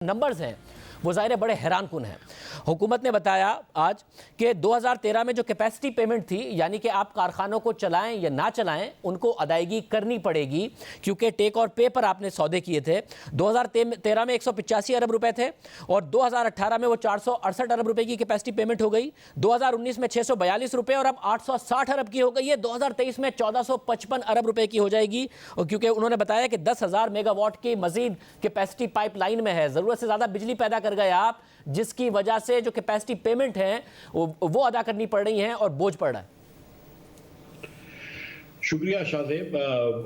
Numbers हैं वो ज़ाहिर है बड़े हैरानकुन हैं। हुकूमत ने बताया आज कि 2013 में जो कैपेसिटी पेमेंट थी, यानी कि आप कारखानों को चलाएं या ना चलाएं, उनको अदायगी करनी पड़ेगी क्योंकि टेक और पे पर आपने सौदे किए थे। 2013 में 185 अरब रुपए थे और 2018 में वो 468 अरब रुपए की कैपेसिटी पेमेंट हो गई। 2019 में 642 रुपए और अब 860 अरब की हो गई है। 2023 में 1455 अरब रुपए की हो जाएगी, और क्योंकि उन्होंने बताया कि 10,000 मेगावाट की मजीद कैपेसिटी पाइपलाइन में है। ज़रूरत से ज़्यादा बिजली पैदा कर गए आप, जिसकी वजह से जो कैपेसिटी पेमेंट है वो अदा करनी पड़ रही है और बोझ पड़ रहा है। शुक्रिया शाहजेब,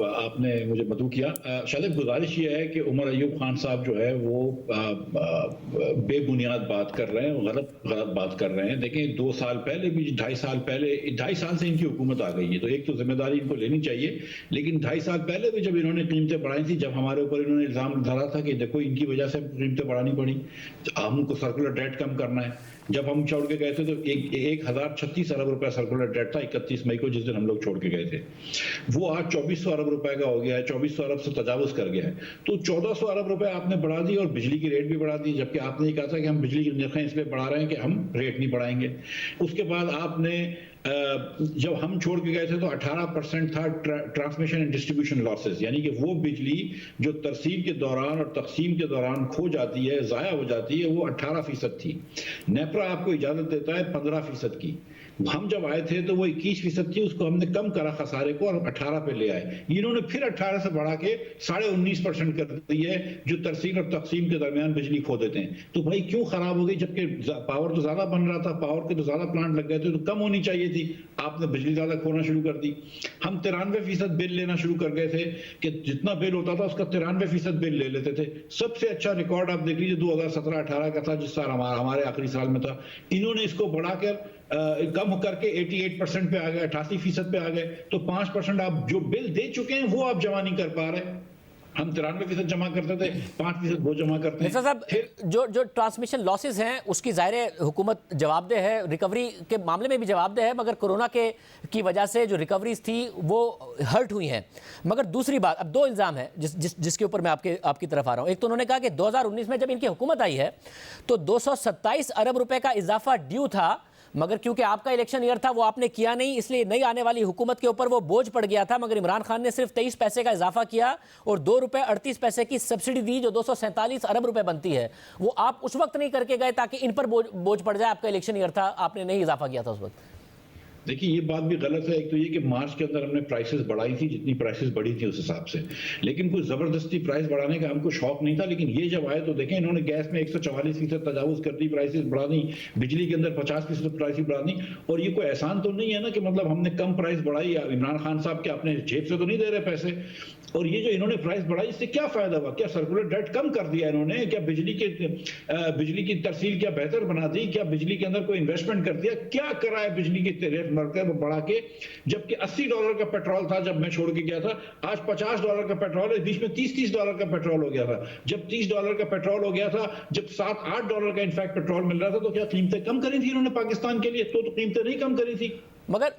आपने मुझे मदऊ किया। शाहजेब, गुजारिश ये है कि उमर अयूब खान साहब जो है वो बेबुनियाद बात कर रहे हैं, गलत बात कर रहे हैं। देखें, 2 साल पहले भी, 2.5 साल पहले, 2.5 साल से इनकी हुकूमत आ गई है, तो एक तो जिम्मेदारी इनको लेनी चाहिए। लेकिन 2.5 साल पहले भी जब इन्होंने कीमतें बढ़ाई थी, जब हमारे ऊपर इन्होंने इल्ज़ाम धरा था कि देखो इनकी वजह से कीमतें बढ़ानी पड़ी, हमको सर्कुलर डेट कम करना है। जब हम छोड़ के गए थे तो 1036 अरब रुपए सर्कुलर डेट था 31 मई को, जिस दिन हम लोग छोड़ के गए थे। वो आज 2400 अरब रुपए का हो गया है, 2400 अरब से तजावुज कर गया है। तो 1400 अरब रुपए आपने बढ़ा दी और बिजली की रेट भी बढ़ा दी, जबकि आपने ये कहा था कि हम बिजली की नरखें इसलिए बढ़ा रहे हैं कि हम रेट नहीं बढ़ाएंगे। उसके बाद आपने जब हम छोड़ के गए थे तो 18% था ट्रांसमिशन एंड डिस्ट्रीब्यूशन लॉसेस, यानी कि वो बिजली जो तरसील के दौरान और तकसीम के दौरान खो जाती है, ज़ाया हो जाती है, वो 18% थी। नेपरा आपको इजाज़त देता है 15% की। हम जब आए थे तो वो 21% थी, उसको हमने कम करा खसारे को और 18 पे ले आए। इन्होंने फिर 18 से बढ़ा के 19.5% कर दी है, जो तरसील और तकसीम के दरमियान बिजली खो देते हैं। तो भाई क्यों खराब हो गई, जबकि पावर तो ज्यादा बन रहा था, पावर के तो ज्यादा प्लांट लग गए थे, तो कम होनी चाहिए थी। आपने बिजली ज्यादा खोना शुरू कर दी। हम 93% बिल लेना शुरू कर गए थे कि जितना बिल होता था उसका 93% बिल ले लेते थे। सबसे अच्छा रिकॉर्ड आप देख लीजिए 2017-18 का था, जिस साल हमारे आखिरी साल में था। इन्होंने इसको बढ़ाकर कम करके 88% पे आ गए, 88% पे आ गए। तो 5% आप जो बिल दे चुके हैं वो आप जमा नहीं कर पा रहे। हम 93% जमा करते थे, 5% वो जमा करते हैं। साहब, जो ट्रांसमिशन लॉसेस हैं उसकी ज़ाहिर हुकूमत जवाबदेह है, रिकवरी के मामले में भी जवाबदेह है, मगर कोरोना की वजह से जो रिकवरीज थी वो हर्ट हुई हैं। मगर दूसरी बात, अब 2 इल्ज़ाम है जिसके ऊपर मैं आपकी तरफ आ रहा हूँ। एक तो उन्होंने कहा कि 2019 में जब इनकी हुकूमत आई है तो 227 अरब रुपए का इजाफा ड्यू था, मगर क्योंकि आपका इलेक्शन ईयर था वो आपने किया नहीं, इसलिए नई आने वाली हुकूमत के ऊपर वो बोझ पड़ गया था। मगर इमरान खान ने सिर्फ 23 पैसे का इजाफा किया और 2 रुपए 38 पैसे की सब्सिडी दी, जो 247 अरब रुपए बनती है। वो आप उस वक्त नहीं करके गए ताकि इन पर बोझ पड़ जाए, आपका इलेक्शन ईयर था, आपने नहीं इजाफा किया था उस वक्त। देखिए, ये बात भी गलत है। एक तो ये कि मार्च के अंदर हमने प्राइसेस बढ़ाई थी, जितनी प्राइसेस बढ़ी थी उस हिसाब से, लेकिन कोई जबरदस्ती प्राइस बढ़ाने का हमको शौक नहीं था। लेकिन ये जब आए तो देखें, इन्होंने गैस में 144% तजावुज कर दी, प्राइसेस बढ़ा दी, बिजली के अंदर 50% प्राइसेस बढ़ा दी। और ये कोई एहसान तो नहीं है ना कि मतलब हमने कम प्राइस बढ़ाई, इमरान खान साहब के अपने जेब से तो नहीं दे रहे पैसे। और ये जो इन्होंने प्राइस बढ़ाई, इससे क्या फायदा हुआ? क्या सर्कुलर डेट कम कर दिया इन्होंने? क्या बिजली की तरसील क्या बेहतर बना दी? क्या बिजली के अंदर कोई इन्वेस्टमेंट कर दिया? क्या करा है बिजली की रेट बढ़ा के? जबकि $80 का पेट्रोल था जब मैं छोड़ के गया था, आज $50 का पेट्रोल है। बीच में $30 का पेट्रोल हो गया था। जब $30 का पेट्रोल हो गया था, जब $7-8 का इनफैक्ट पेट्रोल मिल रहा था, तो क्या कीमतें कम करी थी इन्होंने पाकिस्तान के लिए? तो कीमतें नहीं कम करी थी। मगर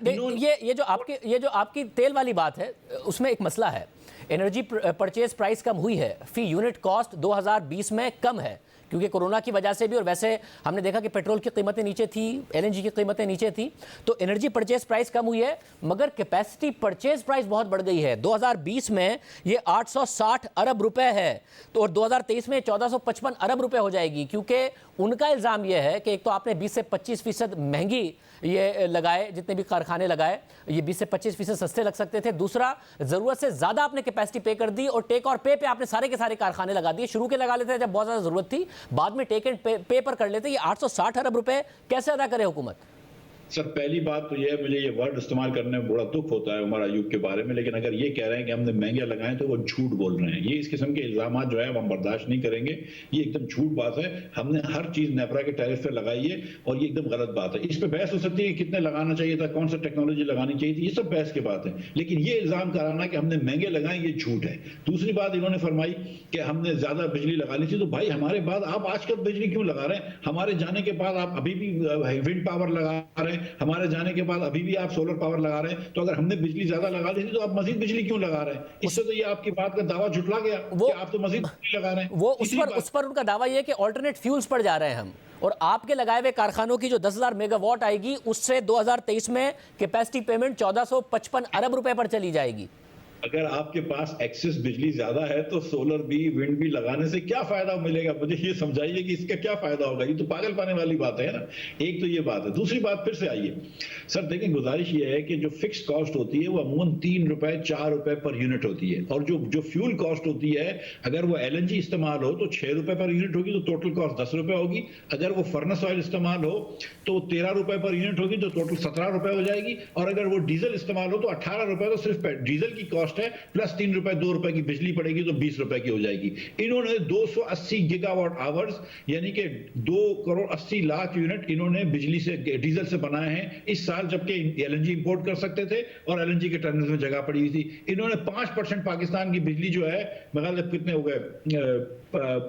ये जो आपकी तेल वाली बात है, उसमें एक मसला है। एनर्जी परचेज प्राइस कम हुई है, फी यूनिट कॉस्ट 2020 में कम है, क्योंकि कोरोना की वजह से भी, और वैसे हमने देखा कि पेट्रोल की कीमतें नीचे थी, एलएनजी की कीमतें नीचे थी, तो एनर्जी परचेज प्राइस कम हुई है, मगर कैपेसिटी परचेज प्राइस बहुत बढ़ गई है। 2020 में ये 860 अरब रुपए है, तो और 2023 में 1455 अरब रुपए हो जाएगी। क्योंकि उनका इल्ज़ाम यह है कि एक तो आपने 20 से 25% महंगी ये लगाए, जितने भी कारखाने लगाए, ये 20 से 25% सस्ते लग सकते थे। दूसरा, ज़रूरत से ज़्यादा आपने कैपेसिटी पे कर दी, और टेक और पे आपने सारे के सारे कारखाने लगा दिए। शुरू के लगा लेते हैं जब बहुत ज़्यादा ज़रूरत थी, बाद में टेक एंड पे पर कर लेते। ये 860 अरब रुपए कैसे अदा करे हुकूमत? सर, पहली बात तो ये है, मुझे ये वर्ड इस्तेमाल करने में बड़ा दुख होता है उमर अयूब के बारे में, लेकिन अगर ये कह रहे हैं कि हमने महंगे लगाए तो वो झूठ बोल रहे हैं। ये इस किस्म के इल्जाम जो है हम बर्दाश्त नहीं करेंगे। ये एकदम झूठ बात है। हमने हर चीज नेपरा के टैरिफ पे लगाई है और ये एकदम गलत बात है। इस पे बहस हो सकती है कि कितने लगाना चाहिए था, कौन सा टेक्नोलॉजी लगानी चाहिए थी, ये सब बहस की बात है। लेकिन ये इल्जाम कराना कि हमने महंगे लगाए, ये झूठ है। दूसरी बात इन्होंने फरमाई कि हमने ज्यादा बिजली लगा ली थी, तो भाई हमारे बाद आप आजकल बिजली क्यों लगा रहे हैं? हमारे जाने के बाद आप अभी भी विंड पावर लगा रहे हैं, हैं, हमारे जाने के बाद अभी भी आप सोलर पावर लगा रहे हैं, तो अगर हमने बिजली ज्यादा लगा दी थी तो आप मजीद बिजली क्यों लगा रहे हैं? इससे तो ये आपकी बात का दावा झुठला गया कि आप तो मजीद बिजली लगा रहे हैं। वो उस पर उनका दावा ये है कि ऑल्टरनेट फ्यूल्स पर जा रहे हैं हम, और आपके लगाए हुए कारखानों की जो 10,000 मेगावाट आएगी उससे 2023 में कैपेसिटी पेमेंट 1455 अरब रुपए पर चली जाएगी। अगर आपके पास एक्सेस बिजली ज्यादा है तो सोलर भी विंड भी लगाने से क्या फायदा मिलेगा? मुझे ये समझाइए कि इसका क्या फायदा होगा। ये तो पागल पाने वाली बात है ना। एक तो ये बात है। दूसरी बात फिर से आइए सर, देखिए गुजारिश ये है कि जो फिक्स कॉस्ट होती है वो अमूमन 3 रुपए 4 रुपए पर यूनिट होती है, और जो फ्यूल कॉस्ट होती है अगर वो LNG इस्तेमाल हो तो 6 रुपए पर यूनिट होगी, तो टोटल कॉस्ट 10 रुपए होगी। अगर वो फर्नेस ऑयल इस्तेमाल हो तो 13 रुपए पर यूनिट होगी, तो टोटल 17 रुपए हो जाएगी। और अगर वो डीजल इस्तेमाल हो तो 18 रुपए, तो सिर्फ डीजल की कॉस्ट है, प्लस 3 रुपए 2 रुपए की बिजली पड़ेगी, तो 20 रुपए की हो जाएगी। इन्होंने 280 गीगावाट आवर्स यानी कि 2 करोड़ 80 लाख यूनिट इन्होंने बिजली से डीजल से बनाए हैं इस साल, जबकि LNG इंपोर्ट कर सकते थे और LNG के टर्मिनल में जगह पड़ी हुई थी। इन्होंने 5% पाकिस्तान की बिजली जो है मतलब कितने हो गए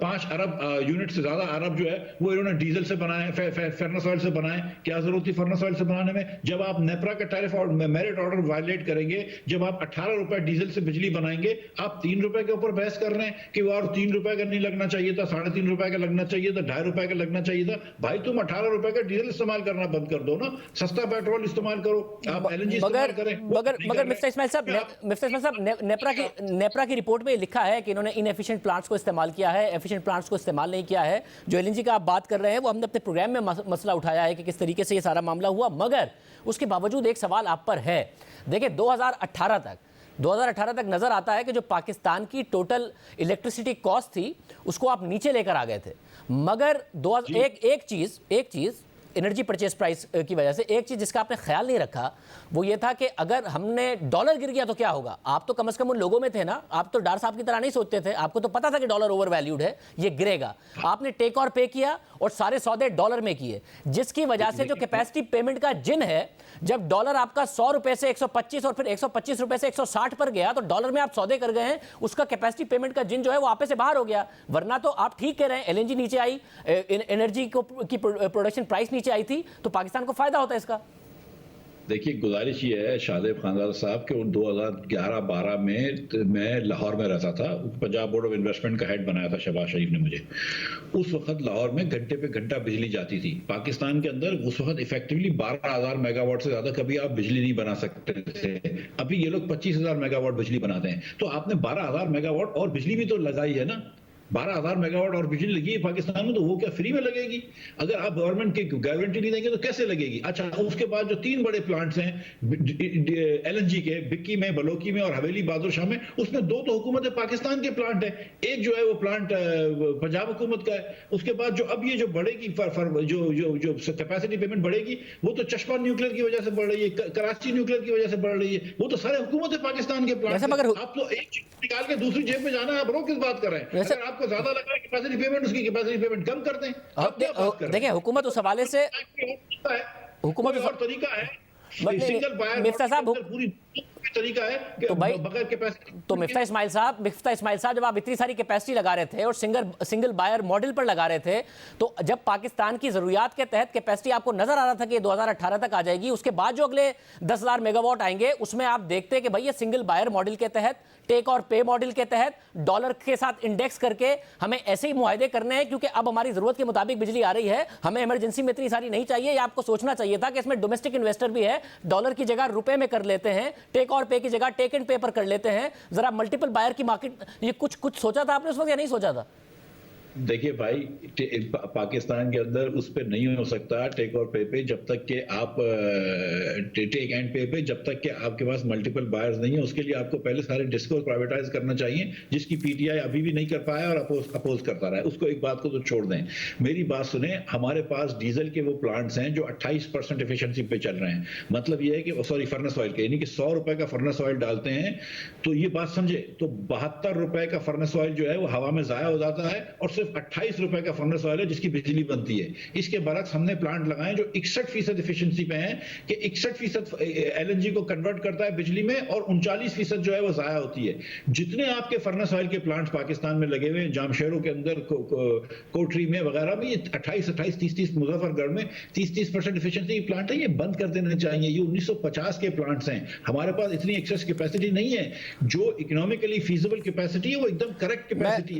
5 अरब यूनिट से ज्यादा अरब जो है वो इन्होंने डीजल से बनाए, फर्नेस ऑयल से बनाए। क्या जरूरत थी फर्नेस ऑयल से बनाने में? जब आप नेपरा का टैरिफ और मेरिट ऑर्डर वायलेट करेंगे, जब आप 18 रुपए डीजल से बिजली बनाएंगे, आप 3 रुपए के ऊपर बहस कर रहे हैं कि वो और 3 रुपए का नहीं लगना चाहिए था, 3.5 रुपए का लगना चाहिए था, 2.5 रुपए का लगना चाहिए था। भाई तुम 18 रुपए का डीजल इस्तेमाल करना बंद कर दो ना, सस्ता पेट्रोल इस्तेमाल करो, आप LNG इस्तेमाल करें। मगर मिस्टर इस्माइल साहब, नेपरा की रिपोर्ट में लिखा है कि इन्होंने इनएफिशिएंट प्लांट्स को इस्तेमाल किया है, एफिशिएंट प्लांट्स को इस्तेमाल नहीं किया है। जो LNG का आप बात कर रहे हैं वो हमने अपने प्रोग्राम में मसला उठाया है कि किस तरीके से ये सारा मामला हुआ, मगर उसके बावजूद एक सवाल आप पर है। देखिए 2018 तक नजर आता है कि जो पाकिस्तान की टोटल इलेक्ट्रिसिटी कॉस्ट थी उसको आप नीचे लेकर आ गए थे, मगर एक चीज एनर्जी परचेज प्राइस की वजह से एक चीज जिसका आपने ख्याल नहीं रखा वो ये था कि अगर हमने डॉलर गिर गया तो क्या होगा। आप तो कम से कम उन लोगों में थे ना, आप तो डार साहब की तरह नहीं सोचते थे, आपको तो पता था कि डॉलर ओवर वैल्यूड है, ये गिरेगा। आपने टेक और पे किया और सारे सौदे डॉलर में किए, जिसकी वजह से जो कैपेसिटी पेमेंट का जिन है, जब डॉलर आपका 100 रुपए से 125 और फिर 125 रुपए से 160 पर गया तो डॉलर में आप सौदे कर गए हैं, उसका कैपेसिटी पेमेंट का जिन जो है वो आपे से बाहर हो गया। वरना तो आप ठीक कह रहे हैं, LNG नीचे आई, एनर्जी की प्रोडक्शन प्राइस नीचे आई थी, तो पाकिस्तान को फायदा होता है इसका। देखिए गुजारिश ये है शाहजेब खानदार साहब के 2011-12 में मैं लाहौर में रहता था, पंजाब बोर्ड ऑफ इन्वेस्टमेंट का हेड बनाया था शहबाज शरीफ ने मुझे। उस वक्त लाहौर में घंटे पे घंटा बिजली जाती थी। पाकिस्तान के अंदर उस वक्त इफेक्टिवली 12,000 मेगावाट से ज्यादा कभी आप बिजली नहीं बना सकते थे। अभी ये लोग 25,000 मेगावाट बिजली बनाते हैं, तो आपने 12,000 मेगावाट और बिजली भी तो लगाई है ना। 12,000 मेगावाट और बिजली लगी है पाकिस्तान में, तो वो क्या फ्री में लगेगी? अगर आप गवर्नमेंट की गारंटी नहीं देंगे तो कैसे लगेगी? अच्छा, उसके बाद जो 3 बड़े प्लांट्स हैं LNG के, बिक्की में, बलोकी में और हवेली बहादुर शाह में, उसमें 2 तो हुकूमत पाकिस्तान के प्लांट है, एक जो है वो प्लांट पंजाब हुकूमत का है। उसके बाद जो अब ये जो बढ़ेगी जो कैपेसिटी पेमेंट बढ़ेगी वो तो चश्मा न्यूक्लियर की वजह से बढ़ रही है, कराची न्यूक्लियर की वजह से बढ़ रही है, वो तो सारे हुकूमत पाकिस्तान के प्लांट। आप तो एक चीज निकाल के दूसरी जेब में जाना, आप रोक किस बात कर रहे हैं? आपको ज्यादा लग रहा है कैपेसिटी पेमेंट, उसकी कैपेसिटी पेमेंट कम कर दें। देखिए हुकूमत उस हवाले से हुकूमत और तरीका है, सिंगल बायर मिफ्ता साहब पूरी तरीका है कि बगैर कैपेसिटी। तो मिफ्ता इस्माइल साहब जब आप इतनी सारी कैपेसिटी लगा रहे थे और सिंगल बायर मॉडल पर लगा रहे थे, तो जब पाकिस्तान की जरूरियात के तहत कैपेसिटी आपको नजर आ रहा था कि 2018 तक आ जाएगी, उसके बाद जो अगले 10,000 मेगावाट आएंगे उसमें आप देखते हैं कि भाई ये सिंगल बायर मॉडल के तहत, टेक और पे मॉडल के तहत डॉलर के साथ इंडेक्स करके हमें ऐसे ही मुआहदे करने हैं, क्योंकि अब हमारी जरूरत के मुताबिक बिजली आ रही है, हमें इमरजेंसी में इतनी सारी नहीं चाहिए। या आपको सोचना चाहिए था कि इसमें डोमेस्टिक इन्वेस्टर भी है, डॉलर की जगह रुपए में कर लेते हैं, टेक और पे की जगह टेक एंड पे पर कर लेते हैं, जरा मल्टीपल बायर की मार्केट, ये कुछ सोचा था आपने उस वक्त या नहीं सोचा था? देखिए भाई, पाकिस्तान के अंदर उस पर नहीं हो सकता टेक और पे जब तक कि आप टेक एंड पे जब तक कि आपके पास मल्टीपल बायर्स नहीं है। उसके लिए आपको पहले सारे डिस्को प्राइवेटाइज करना चाहिए, जिसकी पीटीआई अभी भी नहीं कर पाया और अपोज करता रहा है। उसको एक बात को तो छोड़ दें, मेरी बात सुने। हमारे पास डीजल के वो प्लांट्स हैं जो 28% एफिशिएंसी पे चल रहे हैं। मतलब ये है कि सॉरी फर्नेस ऑयल के, यानी कि 100 रुपए का फर्नेस ऑयल डालते हैं, तो ये बात समझे, तो 72 रुपए का फर्नेस ऑयल जो है वो हवा में जाया हो जाता है और सिर्फ सिर्फ 28 रुपए का फर्नेस ऑयल है जिसकी बिजली बनती है। इसके बरक्स हमने प्लांट लगाए जो 61% एफिशिएंसी पे हैं कि 61% एलएनजी को कन्वर्ट करता है बिजली में और 39% जो है वो जाया होती है। जितने आपके फर्नेस ऑयल के प्लांट्स पाकिस्तान में लगे हुए हैं, जामशेरों के अंदर, कोटरी में वगैरह में, ये 28, 30, मुजफ्फरगढ़ में 30% एफिशिएंसी प्लांट है, ये बंद कर देने चाहिए। ये 1950 के प्लांट्स हैं, हमारे पास इतनी एक्सेस कैपेसिटी नहीं है। जो इकोनॉमिकली फीजिबल कैपेसिटी है वो एकदम करेक्ट कैपेसिटी है।